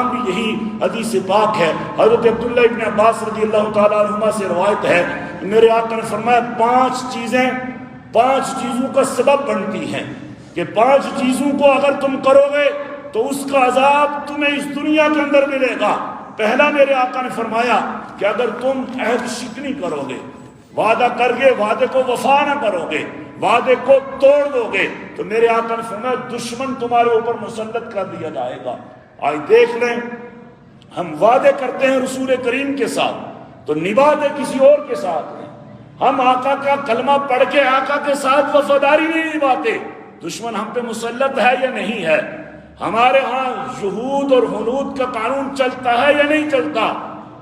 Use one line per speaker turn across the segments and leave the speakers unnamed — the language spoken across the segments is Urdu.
بھی یہی حدیث پاک ہے۔ حضرت عبداللہ ابن عباس رضی اللہ تعالیٰ عنہما سے روایت ہے، میرے آقا نے فرمایا پانچ چیزوں کا سبب بنتی ہیں کہ 5 چیزوں کو اگر تم کرو گے تو اس کا عذاب تمہیں اس دنیا کے اندر ملے گا۔ پہلا میرے آقا نے فرمایا کہ اگر تم عہد شکنی کرو گے، وعدہ کر کے وعدے کو وفا نہ کرو گے، وعدے کو توڑ دو گے، تو میرے آقا نے فرمایا دشمن تمہارے اوپر مسلط کر دیا جائے گا۔ آج دیکھ لیں، ہم وعدے کرتے ہیں رسول کریم کے ساتھ تو نبھاتے کسی اور کے ساتھ ہیں۔ ہم آقا کا کلمہ پڑھ کے آقا کے ساتھ وفاداری نہیں نبھاتے، دشمن ہم پہ مسلط ہے یا نہیں ہے؟ ہمارے ہاں جہود اور حنود کا قانون چلتا ہے یا نہیں چلتا؟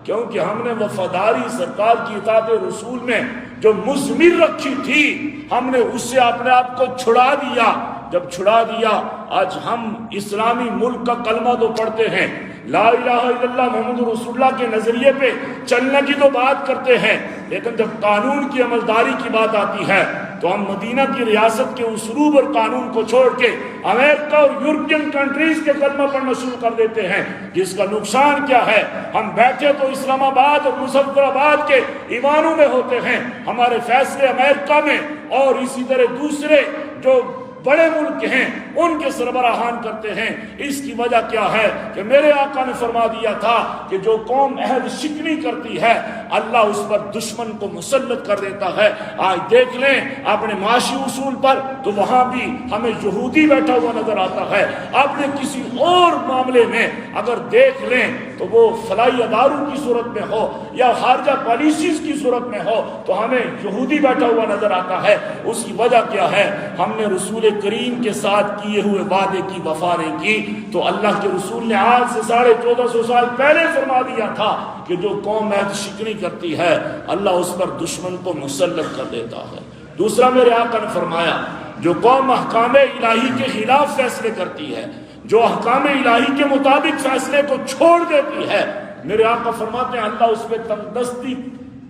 کیونکہ ہم نے وفاداری سرکار کی اطاعت رسول میں جو مضمر رکھی تھی، ہم نے اس سے اپنے آپ کو چھڑا دیا۔ جب چھڑا دیا، آج ہم اسلامی ملک کا کلمہ تو پڑھتے ہیں، لا الہ الا اللہ محمد رسول اللہ کے نظریے پہ چلنے کی تو بات کرتے ہیں، لیکن جب قانون کی عملداری کی بات آتی ہے تو ہم مدینہ کی ریاست کے اسلوب اور قانون کو چھوڑ کے امریکہ اور یورپین کنٹریز کے کلمہ پڑھنا شروع کر دیتے ہیں، جس کا نقصان کیا ہے؟ ہم بیٹھے تو اسلام آباد اور مظفر آباد کے ایوانوں میں ہوتے ہیں، ہمارے فیصلے امریکہ میں اور اسی طرح دوسرے جو بڑے ملک ہیں ان کے سربراہان کرتے ہیں۔ اس کی وجہ کیا ہے کہ میرے آقا نے فرما دیا تھا کہ جو قوم عہد شکنی کرتی ہے اللہ اس پر دشمن کو مسلط کر دیتا ہے۔ آج دیکھ لیں اپنے معاشی اصول پر تو وہاں بھی ہمیں یہودی بیٹھا ہوا نظر آتا ہے، اپنے کسی اور معاملے میں اگر دیکھ لیں تو وہ فلاحی اداروں کی صورت میں ہو یا خارجہ پالیسیز کی صورت میں ہو تو ہمیں یہودی بیٹھا ہوا نظر آتا ہے۔ اس کی وجہ کیا ہے؟ ہم نے رسول کریم کے ساتھ کیے ہوئے وعدے کی وفا نہیں کی۔ تو اللہ کے رسول نے آج سے 1450 سال پہلے فرما دیا تھا کہ جو قوم عہد شکنی کرتی ہے اللہ اس پر دشمن کو مسلط کر دیتا ہے۔ دوسرا میرے آقا نے فرمایا جو قوم احکام الہی کے خلاف فیصلے کرتی ہے، جو احکام الہی کے مطابق فیصلے کو چھوڑ دیتی ہے، میرے آقا فرماتے ہیں اللہ اس پہ تنگدستی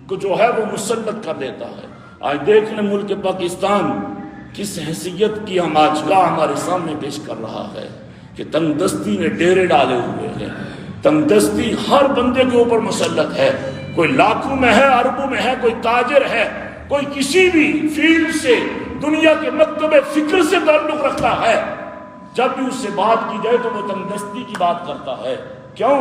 کو جو ہے وہ مسلط کر دیتا ہے۔ آج دیکھ لیں ملک پاکستان کس حیثیت کی آجگاہ ہمارے سامنے پیش کر رہا ہے کہ تنگ دستی نے ڈیرے ڈالے ہوئے ہیں۔ تنگ دستی ہر بندے کے اوپر مسلط ہے، کوئی لاکھوں میں ہے، اربوں میں ہے، کوئی تاجر ہے، کوئی کسی بھی فیلڈ سے دنیا کے مکتب فکر سے تعلق رکھتا ہے، جب بھی اس سے بات کی جائے تو وہ تنگ دستی کی بات کرتا ہے۔ کیوں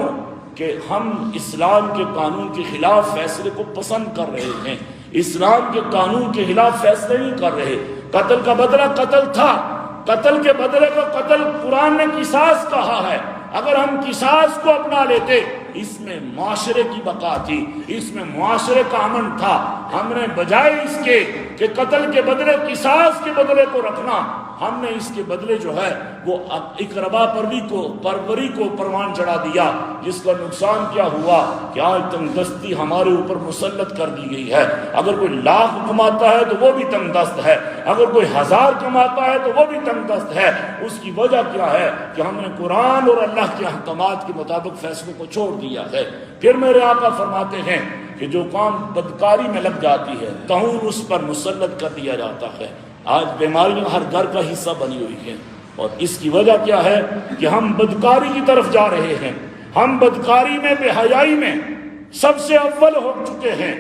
کہ ہم اسلام کے قانون کے خلاف فیصلے کو پسند کر رہے ہیں، اسلام کے قانون کے خلاف فیصلے نہیں کر رہے۔ قتل کا بدلہ قتل تھا، قتل کے بدلے کو قتل قرآن نے قصاص کہا ہے۔ اگر ہم قصاص کو اپنا لیتے اس میں معاشرے کی بقا تھی، اس میں معاشرے کا امن تھا۔ ہم نے بجائے اس کے کہ قتل کے بدلے قصاص کے بدلے کو رکھنا، ہم نے اس کے بدلے جو ہے وہ اقربا پروری کو پروان چڑھا دیا، جس کا نقصان کیا ہوا کہ آج تنگ دستی ہمارے اوپر مسلط کر دی گئی ہے۔ اگر کوئی 1,00,000 کماتا ہے تو وہ بھی تنگ دست ہے، اگر کوئی 1,000 کماتا ہے تو وہ بھی تنگ دست ہے۔ اس کی وجہ کیا ہے کہ ہم نے قرآن اور اللہ کے احکامات کے مطابق فیصلوں کو چھوڑ دیا ہے۔ پھر میرے آقا فرماتے ہیں کہ جو قوم بدکاری میں لگ جاتی ہے طاعون اس پر مسلط کر دیا جاتا ہے۔ آج بیماریاں ہر گھر کا حصہ بنی ہوئی ہیں، اور اس کی وجہ کیا ہے کہ ہم بدکاری کی طرف جا رہے ہیں۔ ہم بدکاری میں، بے حیائی میں سب سے اول ہو چکے ہیں،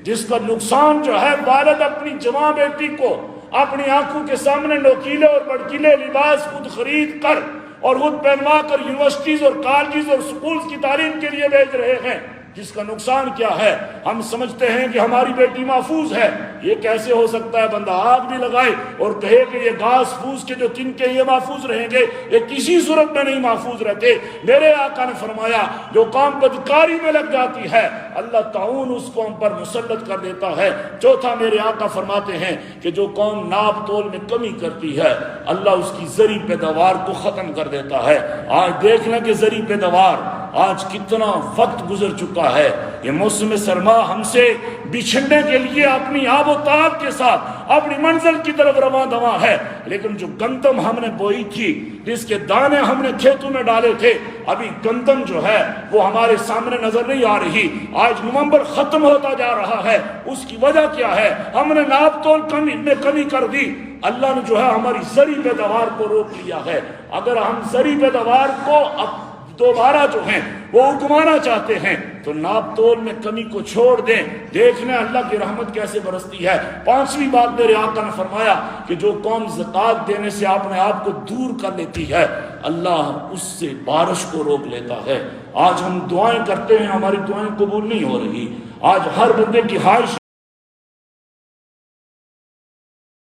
جس کا نقصان جو ہے والد اپنی جوان بیٹی کو اپنی آنکھوں کے سامنے نوکیلے اور بڑکیلے لباس خود خرید کر اور خود پہنوا کر یونیورسٹیز اور کالجز اور سکولز کی تعلیم کے لیے بھیج رہے ہیں، جس کا نقصان کیا ہے؟ ہم سمجھتے ہیں کہ ہماری بیٹی محفوظ ہے۔ یہ کیسے ہو سکتا ہے؟ بندہ آگ بھی لگائے اور کہے کہ یہ گھاس پھوس کے جو تنکے یہ محفوظ رہیں گے، یہ کسی صورت میں نہیں محفوظ رہتے۔ میرے آقا نے فرمایا جو قوم بدکاری میں لگ جاتی ہے اللہ طاعون اس قوم پر مسلط کر دیتا ہے۔ چوتھا میرے آقا فرماتے ہیں کہ جو قوم ناپ تول میں کمی کرتی ہے اللہ اس کی زرعی پیداوار کو ختم کر دیتا ہے۔ آج دیکھ لیں کہ زرعی پیداوار آج کتنا وقت گزر چکا ہے، یہ موسم سرما ہم سے بچھڑنے کے لیے اپنی آب و تاب کے ساتھ اپنی منزل کی طرف رواں دواں ہے، لیکن جو گندم ہم نے بوئی تھی، جس کے دانے ہم نے کھیتوں میں ڈالے تھے، ابھی گندم جو ہے وہ ہمارے سامنے نظر نہیں آ رہی۔ آج نومبر ختم ہوتا جا رہا ہے، اس کی وجہ کیا ہے؟ ہم نے ناپ تول میں کمی کر دی، اللہ نے جو ہے ہماری زرعی پیداوار کو روک لیا ہے۔ اگر ہم زرعی پیداوار کو دوبارہ جو ہیں وہ اگمانا چاہتے ہیں تو ناپ تول میں کمی کو چھوڑ دیں، دیکھنا اللہ کی رحمت کیسے برستی ہے۔ پانچویں بات میرے آقا نے فرمایا کہ جو قوم زکوٰۃ دینے سے اپنے آپ کو دور کر لیتی ہے اللہ اس سے بارش کو روک لیتا ہے۔ آج ہم دعائیں کرتے ہیں، ہماری دعائیں قبول نہیں ہو رہی، آج ہر بندے کی خواہش